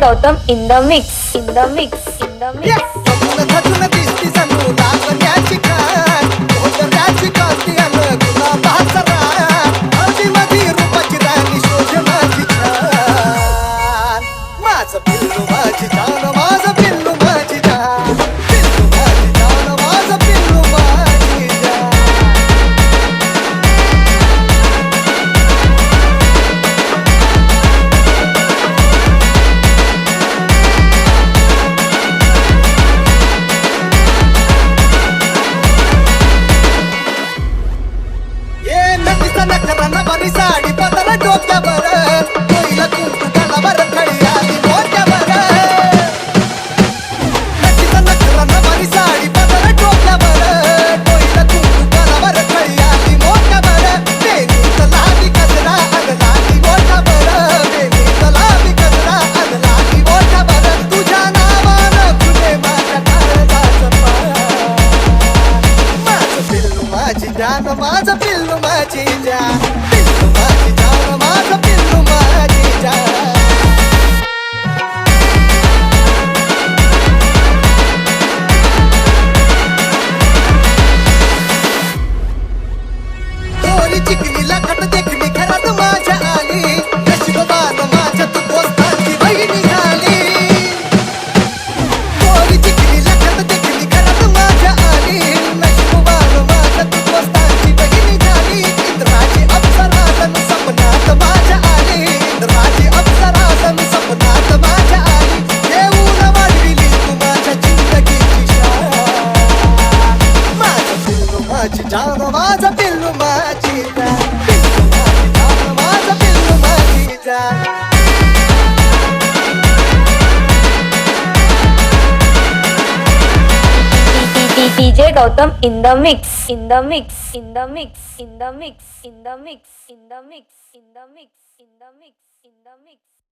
Gautam in the mix, in the mix, in the mix. Sari पदर डोक्यावर कोईला कुंकू गळावर खळी आली डोक्यावर नक्कीच नखरा नवारी साडी पदर डोक्यावर कोईला कुंकू गळावर खळी आली डोक्यावर बेनीत लावी गजरा अग लावी डोक्यावर बेनीत लावी गजरा अग लावी डोक्यावर तुझ्या नावानं फुले माझ्या काळजाचं पान माझं पिल्लू माझी जान माझं पिल्लू माझी जान चिकनीला खट देखणी घरात माझ्या आली नशिबान माझ्या तू दोस्तांची बहिणी झाली थोडी चिकनीला खट देखणी घरात माझ्या आली नशिबान माझ्या तू दोस्तांची बहिणी झाली इंद्राची अप्सरासन सपनात माझ्या आली इंद्राची अप्सरासन सपनात माझ्या आली येऊन वाढविली तू माझ्या जिंदगीची शान माझं पिल्लू माझी जान माझं पिल्लू माझी DJ Gautam in the mix, in the mix, in the mix, in the mix, in the mix, in the mix, in the mix, in the mix, in the mix.